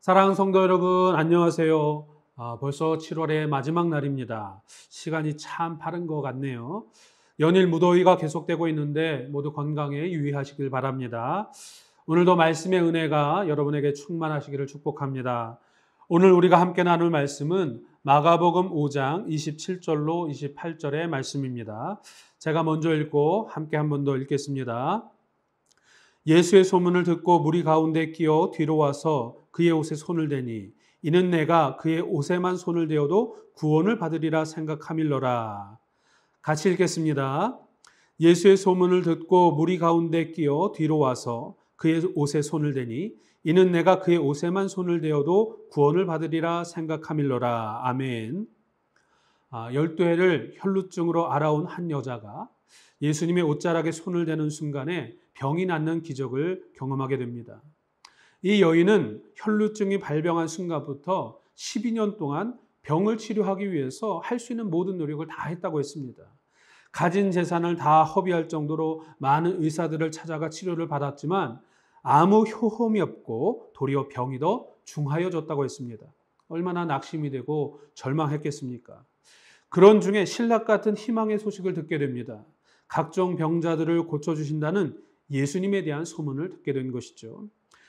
사랑하는 성도 여러분, 안녕하세요. 벌써 7월의 마지막 날입니다. 시간이 참 빠른 것 같네요. 연일 무더위가 계속되고 있는데 모두 건강에 유의하시길 바랍니다. 오늘도 말씀의 은혜가 여러분에게 충만하시기를 축복합니다. 오늘 우리가 함께 나눌 말씀은 마가복음 5장 27절로 28절의 말씀입니다. 제가 먼저 읽고 함께 한 번 더 읽겠습니다. 예수의 소문을 듣고 무리 가운데 끼어 뒤로 와서 그의 옷에 손을 대니 이는 내가 그의 옷에만 손을 대어도 구원을 받으리라 생각함일러라. 같이 읽겠습니다. 예수의 소문을 듣고 무리 가운데 끼어 뒤로 와서 그의 옷에 손을 대니 이는 내가 그의 옷에만 손을 대어도 구원을 받으리라 생각함일러라. 아멘. 12해를 혈루증으로 앓아온 한 여자가 예수님의 옷자락에 손을 대는 순간에 병이 낫는 기적을 경험하게 됩니다. 이 여인은 혈루증이 발병한 순간부터 12년 동안 병을 치료하기 위해서 할 수 있는 모든 노력을 다 했다고 했습니다. 가진 재산을 다 허비할 정도로 많은 의사들을 찾아가 치료를 받았지만 아무 효험이 없고 도리어 병이 더 중하여졌다고 했습니다. 얼마나 낙심이 되고 절망했겠습니까? 그런 중에 신락 같은 희망의 소식을 듣게 됩니다. 각종 병자들을 고쳐주신다는 예수님에 대한 소문을 듣게 된 것이죠.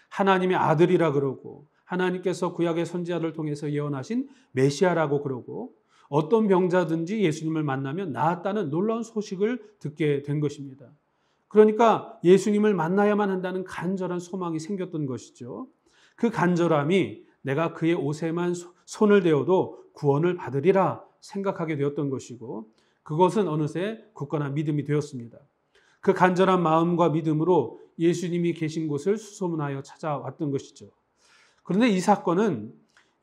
하나님의 아들이라 그러고 하나님께서 구약의 선지자를 통해서 예언하신 메시아라고 그러고 어떤 병자든지 예수님을 만나면 나았다는 놀라운 소식을 듣게 된 것입니다. 그러니까 예수님을 만나야만 한다는 간절한 소망이 생겼던 것이죠. 그 간절함이 내가 그의 옷에만 손을 대어도 구원을 받으리라 생각하게 되었던 것이고 그것은 어느새 굳건한 믿음이 되었습니다. 그 간절한 마음과 믿음으로 예수님이 계신 곳을 수소문하여 찾아왔던 것이죠. 그런데 이 사건은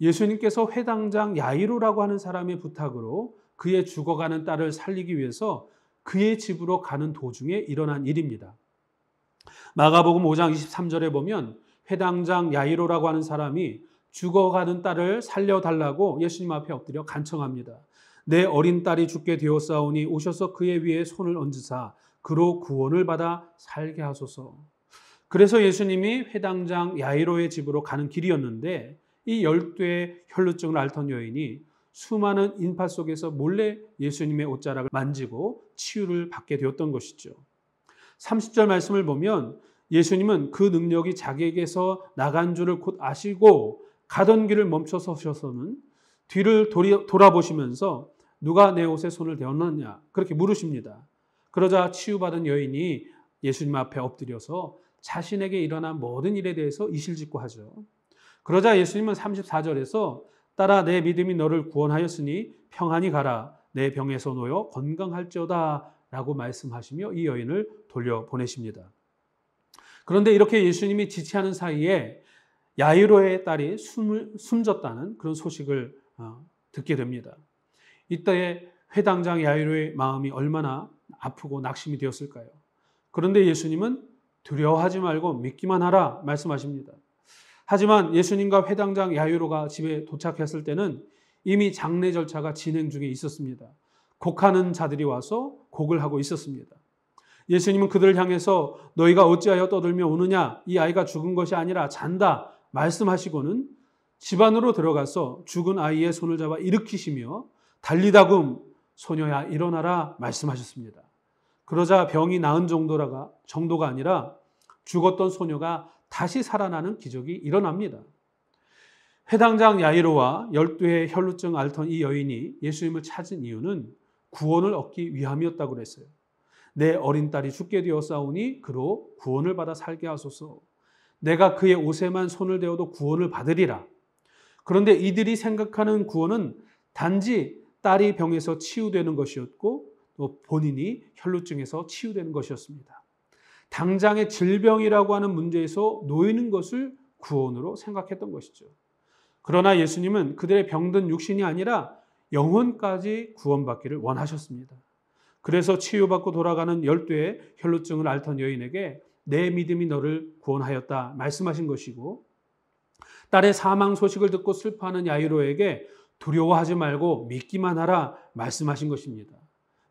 예수님께서 회당장 야이로라고 하는 사람의 부탁으로 그의 죽어가는 딸을 살리기 위해서 그의 집으로 가는 도중에 일어난 일입니다. 마가복음 5장 23절에 보면 회당장 야이로라고 하는 사람이 죽어가는 딸을 살려달라고 예수님 앞에 엎드려 간청합니다. 내 어린 딸이 죽게 되었사오니 오셔서 그의 위에 손을 얹으사 그로 구원을 받아 살게 하소서. 그래서 예수님이 회당장 야이로의 집으로 가는 길이었는데 이 12의 혈루증을 앓던 여인이 수많은 인파 속에서 몰래 예수님의 옷자락을 만지고 치유를 받게 되었던 것이죠. 30절 말씀을 보면 예수님은 그 능력이 자기에게서 나간 줄을 곧 아시고 가던 길을 멈춰 서셔서는 뒤를 돌아보시면서 누가 내 옷에 손을 대었느냐 그렇게 물으십니다. 그러자 치유받은 여인이 예수님 앞에 엎드려서 자신에게 일어난 모든 일에 대해서 이실직고 하죠. 그러자 예수님은 34절에서 딸아 내 믿음이 너를 구원하였으니 평안히 가라 내 병에서 놓여 건강할지어다 라고 말씀하시며 이 여인을 돌려보내십니다. 그런데 이렇게 예수님이 지체하는 사이에 야이로의 딸이 숨졌다는 그런 소식을 듣게 됩니다. 이때 회당장 야이로의 마음이 얼마나 아프고 낙심이 되었을까요? 그런데 예수님은 두려워하지 말고 믿기만 하라 말씀하십니다. 하지만 예수님과 회당장 야이로가 집에 도착했을 때는 이미 장례 절차가 진행 중에 있었습니다. 곡하는 자들이 와서 곡을 하고 있었습니다. 예수님은 그들을 향해서 너희가 어찌하여 떠들며 우느냐 이 아이가 죽은 것이 아니라 잔다 말씀하시고는 집 안으로 들어가서 죽은 아이의 손을 잡아 일으키시며 달리다금 소녀야 일어나라 말씀하셨습니다. 그러자 병이 나은 정도가 아니라 죽었던 소녀가 다시 살아나는 기적이 일어납니다. 회당장 야이로와 12의 혈루증 앓던 이 여인이 예수님을 찾은 이유는 구원을 얻기 위함이었다고 그랬어요. 내 어린 딸이 죽게 되었사오니 그로 구원을 받아 살게 하소서. 내가 그의 옷에만 손을 대어도 구원을 받으리라. 그런데 이들이 생각하는 구원은 단지 딸이 병에서 치유되는 것이었고 또 본인이 혈루증에서 치유되는 것이었습니다. 당장의 질병이라고 하는 문제에서 놓이는 것을 구원으로 생각했던 것이죠. 그러나 예수님은 그들의 병든 육신이 아니라 영혼까지 구원받기를 원하셨습니다. 그래서 치유받고 돌아가는 12의 혈루증을 앓던 여인에게 내 믿음이 너를 구원하였다 말씀하신 것이고 딸의 사망 소식을 듣고 슬퍼하는 야이로에게 두려워하지 말고 믿기만 하라 말씀하신 것입니다.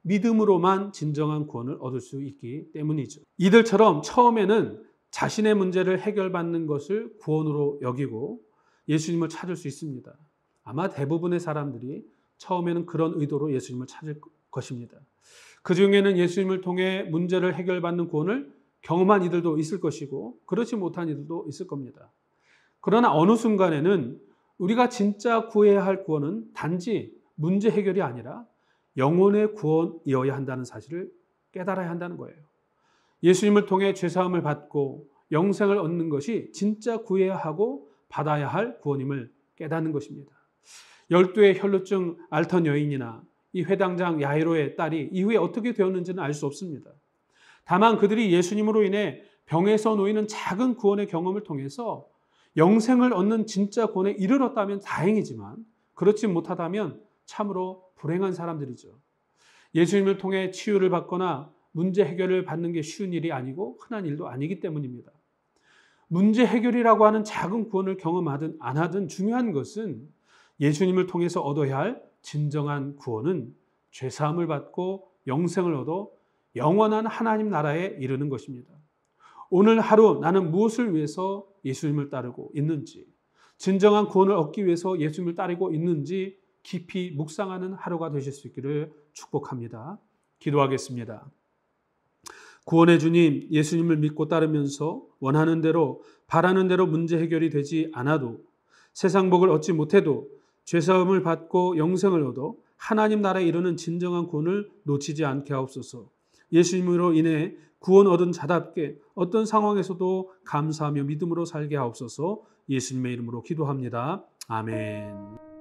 믿음으로만 진정한 구원을 얻을 수 있기 때문이죠. 이들처럼 처음에는 자신의 문제를 해결받는 것을 구원으로 여기고 예수님을 찾을 수 있습니다. 아마 대부분의 사람들이 처음에는 그런 의도로 예수님을 찾을 것입니다. 그 중에는 예수님을 통해 문제를 해결받는 구원을 경험한 이들도 있을 것이고 그렇지 못한 이들도 있을 겁니다. 그러나 어느 순간에는 우리가 진짜 구해야 할 구원은 단지 문제 해결이 아니라 영혼의 구원이어야 한다는 사실을 깨달아야 한다는 거예요. 예수님을 통해 죄사함을 받고 영생을 얻는 것이 진짜 구해야 하고 받아야 할 구원임을 깨닫는 것입니다. 12의 혈루증 앓던 여인이나 이 회당장 야이로의 딸이 이후에 어떻게 되었는지는 알 수 없습니다. 다만 그들이 예수님으로 인해 병에서 놓이는 작은 구원의 경험을 통해서 영생을 얻는 진짜 구원에 이르렀다면 다행이지만 그렇지 못하다면 참으로 불행한 사람들이죠. 예수님을 통해 치유를 받거나 문제 해결을 받는 게 쉬운 일이 아니고 흔한 일도 아니기 때문입니다. 문제 해결이라고 하는 작은 구원을 경험하든 안 하든 중요한 것은 예수님을 통해서 얻어야 할 진정한 구원은 죄사함을 받고 영생을 얻어 영원한 하나님 나라에 이르는 것입니다. 오늘 하루 나는 무엇을 위해서 예수님을 따르고 있는지, 진정한 구원을 얻기 위해서 예수님을 따르고 있는지 깊이 묵상하는 하루가 되실 수 있기를 축복합니다. 기도하겠습니다. 구원의 주님, 예수님을 믿고 따르면서 원하는 대로 바라는 대로 문제 해결이 되지 않아도 세상 복을 얻지 못해도 죄사함을 받고 영생을 얻어 하나님 나라에 이르는 진정한 구원을 놓치지 않게 하옵소서. 예수님으로 인해 구원 얻은 자답게 어떤 상황에서도 감사하며 믿음으로 살게 하옵소서. 예수님의 이름으로 기도합니다. 아멘.